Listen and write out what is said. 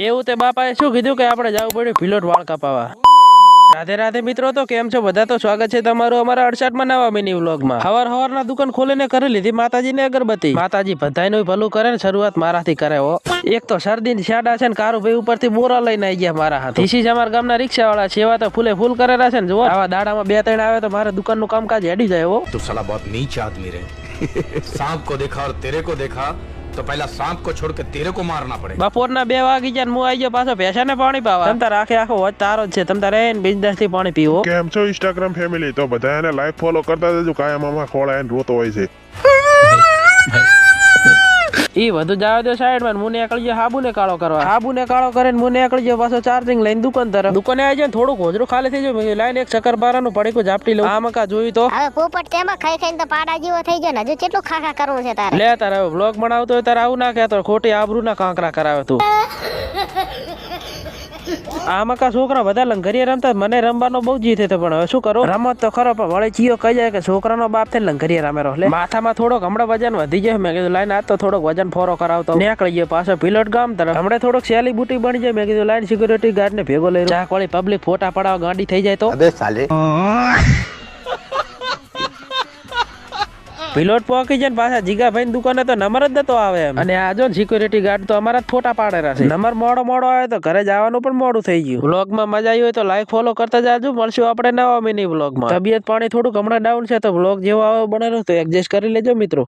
એવું તે બાપાએ શું કીધું કે આપણે જવું પડ્યું ભીલોટ વાળ કપાવા। રાધે રાધે મિત્રો, તો કેમ છો બધા? તો સ્વાગત છે તમારું અમારા 68 નવા મિની વ્લોગમાં। હવારના દુકાન ખોલીને કરી લીધી માતાજીને અગરબત્તી। માતાજી બધાયનું ભલું કરે ને શરૂઆત મારાથી કરે હો। એક તો શરદી ની શાડા છે ને કારું ભાઈ ઉપરથી બોરા લઈને આવી ગયા મારા હાથ। ધીસી જ અમારા ગામના રિક્ષા વાળા છે, એવા તો ફૂલે ફૂલ કરેલા છે ને જો આવા દાડામાં 2-3 આવે તો મારા દુકાનનું કામકાજ હેડી જાય હો। तू साला बहुत नीच आदमी रे। सांप को देखा और तेरे को देखा तो पहला सांप को छोड़ के तेरे को मारना पड़ेगा। બપોરના 2 વાગી ગયા ને હું આવી ગયો પાછો ભેંસાને પાણી પાવા। તમ તાર આખો વચ તારો જ છે, તમ તારે બિઝનેસ થી પાણી પીવો। કેમ છો ઇન્સ્ટાગ્રામ ફેમિલી? તો બધા એને લાઈવ ફોલો કરતા જજો, કાયમ આમાં ખોળાય ને રોતો હોય છે। ઈ વધુ જાવ દો સાઈડ માં, મુને એકળ ગયો હાબુ ને કાળો કરવા। હાબુ ને કાળો કરીને મુને એકળ ગયો પાછો ચાર્જિંગ લઈને દુકાન તરફ। દુકાને આવી જાય થોડું હોજરું ખાલી થઈ જાય, લાઈન એક શક્કરપારાનું પડીકું ઝાપટી લઉં। આ મકા જોયું તો હવે પોપટ તેમાં ખાઈ ખાઈને તો પાડા જેવો થઈ ગયો ને, હજુ કેટલું ખાખા કરવું છે તારે? લે તારે વ્લોગ બનાવતો હોય તારે આવું ના કહેતો, ખોટી આબરૂ ના કાંકરા કરાવે તું। આ મકા છોકરા બધા લંગરિયા રમતા, મને રમવાનો બહુ જી થતો, પણ હવે શું કરું? રમત તો ખરો પણ વળે ચિયો કહી જાય કે છોકરાનો બાપ થઈને લંગરિયા રમે રહો। માથામાં થોડોક હમણાં વજન વધી જાય, મેં કીધું લાઈન આજ તો થોડોક વજન ફોરો કરાવતો નીકળી ગયો પાછો ભીલોટ ગામ તરફ। હમણાં થોડોક સેલી બુટી બની જાય, મેં કીધું લાઈન સિક્યુરિટી ગાર્ડ ને ભેગો લઈ ચાક વાળી પબ્લિક ફોટા પડાવવા ગાંડી થઈ જાય તો। अबे साले ભીલોટ પોકી જાય પાછા જીગાભાઈ ની દુકાને તો નંબર જ નતો આવે એમ। અને આ જો સિક્યુરિટી ગાર્ડ તો અમારા જ ફોટા પાડેલા છે। નંબર મોડો આવે તો ઘરે જવાનું પણ મોડું થઈ ગયું। વ્લોગમાં મજા આવી હોય તો લાઈક ફોલો કરતા જાજો। મળશું આપણે નવા મિની વ્લોગમાં। તબિયત પાણી થોડુંક હમણાં ડાઉન છે તો વ્લોગ જેવો આવે બનેલો તો એડજસ્ટ કરી લેજો મિત્રો।